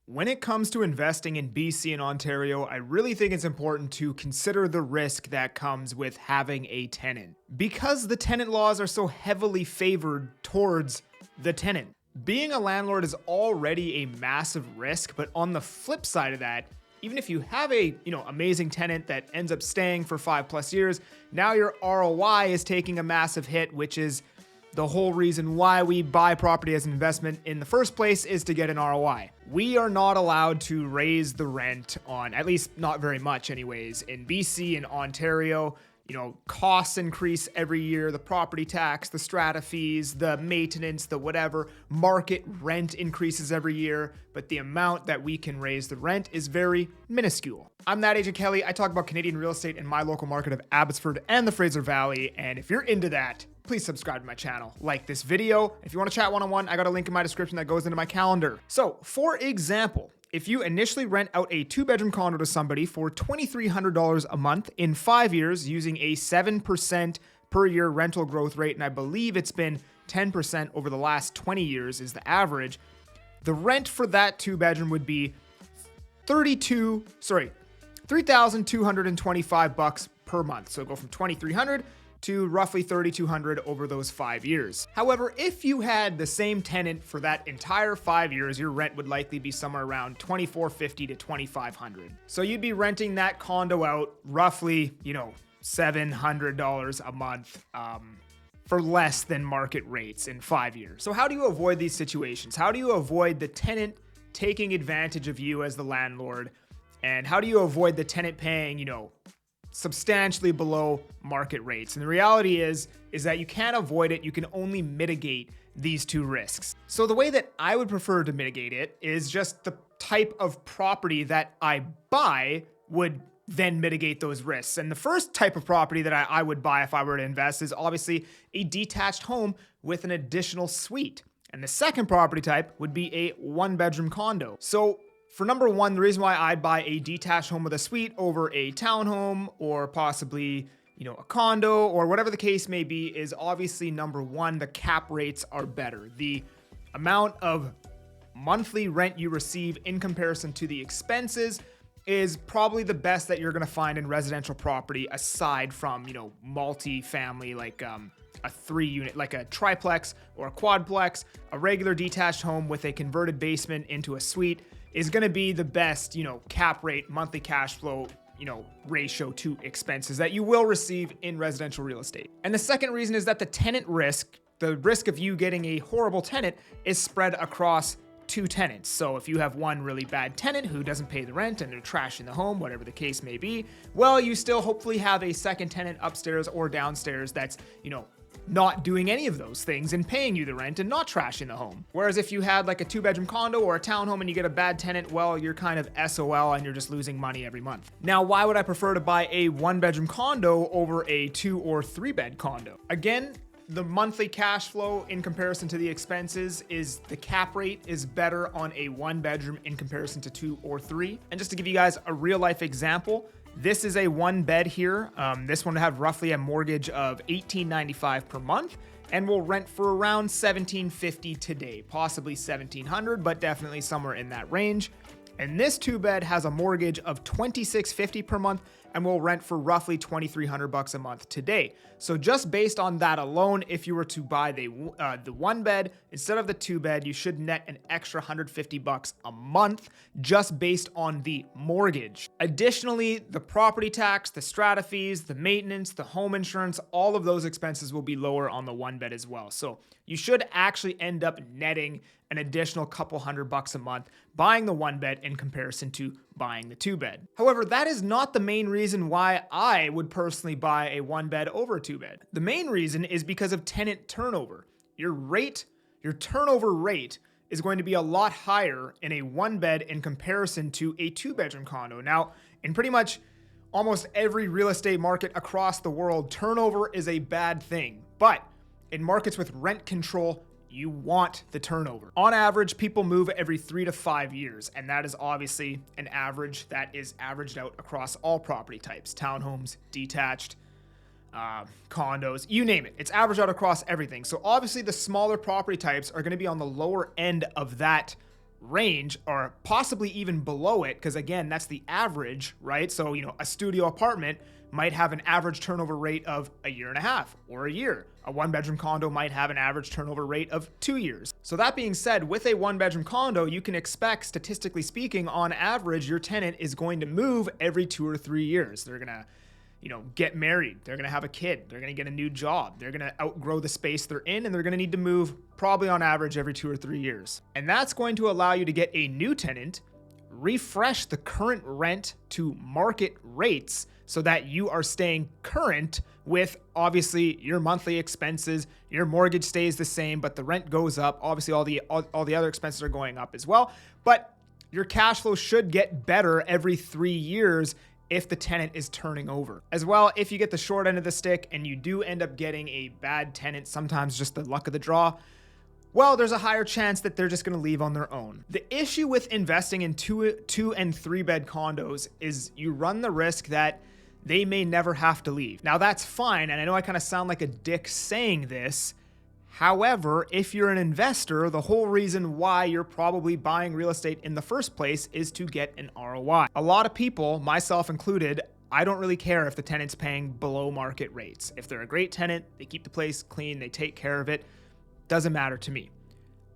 When it comes to investing in BC and Ontario, I really think it's important to consider the risk that comes with having a tenant. Because the tenant laws are so heavily favored towards the tenant. Being a landlord is already a massive risk, but on the flip side of that, even if you have a amazing tenant that ends up staying for 5+ years, now your ROI is taking a massive hit, which is the whole reason why we buy property as an investment in the first place is to get an ROI. We are not allowed to raise the rent on, at least not very much anyways, in BC and Ontario. Costs increase every year, the property tax, the strata fees, the maintenance, the whatever, market rent increases every year, but the amount that we can raise the rent is very minuscule. I'm that Agent Kelly. I talk about Canadian real estate in my local market of Abbotsford and the Fraser Valley, and if you're into that, please subscribe to my channel, like this video. If you want to chat one-on-one, I got a link in my description that goes into my calendar. So, for example, if you initially rent out a 2-bedroom condo to somebody for $2,300 a month in 5 years using a 7% per year rental growth rate, and I believe it's been 10% over the last 20 years is the average, the rent for that 2-bedroom would be $3,225 per month. So go from $2,300 to roughly $3,200 over those 5 years. However, if you had the same tenant for that entire 5 years, your rent would likely be somewhere around $2,450 to $2,500. So you'd be renting that condo out roughly, $700 a month for less than market rates in 5 years. So how do you avoid these situations? How do you avoid the tenant taking advantage of you as the landlord? And how do you avoid the tenant paying, substantially below market rates? And the reality is that you can't avoid it. You can only mitigate these two risks. So the way that I would prefer to mitigate it is just the type of property that I buy would then mitigate those risks. And the first type of property that I would buy if I were to invest is obviously a detached home with an additional suite. And the second property type would be a 1-bedroom condo. So for number one, the reason why I'd buy a detached home with a suite over a townhome or possibly, a condo or whatever the case may be is obviously number one, the cap rates are better. The amount of monthly rent you receive in comparison to the expenses is probably the best that you're going to find in residential property aside from, multi-family like a 3-unit, like a triplex or a quadplex. A regular detached home with a converted basement into a suite is going to be the best, cap rate, monthly cash flow, ratio to expenses that you will receive in residential real estate. And the second reason is that the tenant risk, the risk of you getting a horrible tenant is spread across 2 tenants. So if you have one really bad tenant who doesn't pay the rent and they're trashing the home, whatever the case may be, well, you still hopefully have a second tenant upstairs or downstairs that's, not doing any of those things and paying you the rent and not trashing the home. Whereas if you had like a 2-bedroom condo or a townhome and you get a bad tenant, well, you're kind of SOL and you're just losing money every month. Now, why would I prefer to buy a 1-bedroom condo over a 2 or 3-bed condo? Again, the monthly cash flow in comparison to the expenses is the cap rate is better on a 1-bedroom in comparison to 2 or 3. And just to give you guys a real life example, this is a 1-bed here. This one will have roughly a mortgage of $1,895 per month and will rent for around $1,750 today, possibly $1,700, but definitely somewhere in that range. And this 2-bed has a mortgage of $2,650 per month and will rent for roughly $2,300 a month today. So just based on that alone, if you were to buy the 1-bed instead of the 2-bed, you should net an extra $150 a month just based on the mortgage. Additionally, the property tax, the strata fees, the maintenance, the home insurance, all of those expenses will be lower on the 1-bed as well. So you should actually end up netting an additional couple $100 a month buying the 1-bed in comparison to buying the 2-bed. However, that is not the main reason why I would personally buy a 1-bed over a 2-bed. The main reason is because of tenant turnover. Your turnover rate is going to be a lot higher in a 1-bed in comparison to a 2-bedroom condo. Now, in pretty much almost every real estate market across the world, turnover is a bad thing. But in markets with rent control, you want the turnover. On average, people move every 3 to 5 years, and that is obviously an average that is averaged out across all property types, townhomes, detached, condos, you name it. It's averaged out across everything. So obviously the smaller property types are going to be on the lower end of that range or possibly even below it, because again, that's the average, right? So, a studio apartment might have an average turnover rate of 1.5 years or a year. A 1-bedroom condo might have an average turnover rate of 2 years. So that being said, with a 1-bedroom condo, you can expect, statistically speaking, on average, your tenant is going to move every 2 or 3 years. They're gonna get married, they're gonna have a kid, they're gonna get a new job, they're gonna outgrow the space they're in, and they're gonna need to move probably on average every 2 or 3 years. And that's going to allow you to get a new tenant, refresh the current rent to market rates so that you are staying current with obviously your monthly expenses. Your mortgage stays the same, but the rent goes up. Obviously all the other expenses are going up as well, but your cash flow should get better every 3 years if the tenant is turning over. As well, if you get the short end of the stick and you do end up getting a bad tenant, sometimes just the luck of the draw, well, there's a higher chance that they're just gonna leave on their own. The issue with investing in two and 3-bed condos is you run the risk that they may never have to leave. Now that's fine, and I know I kind of sound like a dick saying this. However, if you're an investor, the whole reason why you're probably buying real estate in the first place is to get an ROI. A lot of people, myself included, I don't really care if the tenant's paying below market rates. If they're a great tenant, they keep the place clean, they take care of it, doesn't matter to me.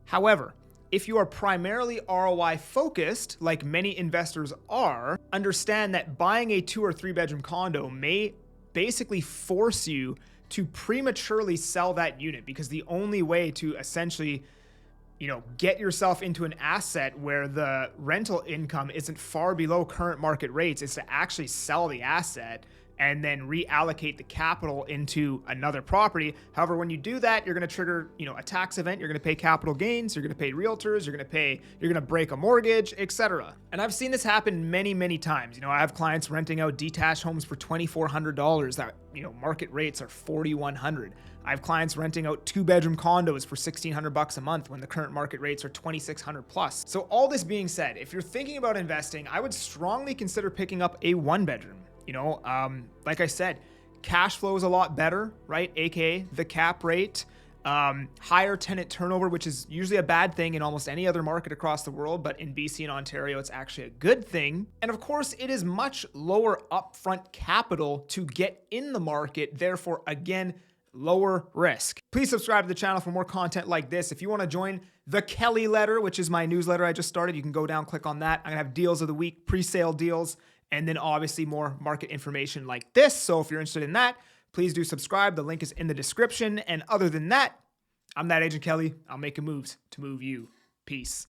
However, if you are primarily ROI focused, like many investors are, understand that buying a 2 or 3-bedroom condo may basically force you to prematurely sell that unit, because the only way to essentially, get yourself into an asset where the rental income isn't far below current market rates is to actually sell the asset and then reallocate the capital into another property. However, when you do that, you're gonna trigger, a tax event, you're gonna pay capital gains, you're gonna pay realtors, you're gonna break a mortgage, etc. And I've seen this happen many, many times. I have clients renting out detached homes for $2,400 that, market rates are $4,100. I have clients renting out 2-bedroom condos for $1,600 a month when the current market rates are $2,600 plus. So all this being said, if you're thinking about investing, I would strongly consider picking up a 1-bedroom. Like I said, cash flow is a lot better, right? AKA the cap rate, higher tenant turnover, which is usually a bad thing in almost any other market across the world, but in BC and Ontario, it's actually a good thing. And of course, it is much lower upfront capital to get in the market. Therefore, again, lower risk. Please subscribe to the channel for more content like this. If you want to join the Kelly letter, which is my newsletter I just started, you can go down, click on that. I'm gonna have deals of the week, pre-sale deals, and then obviously more market information like this. So if you're interested in that, please do subscribe. The link is in the description. And other than that, I'm that Agent Kelly. I'll make moves to move you. Peace.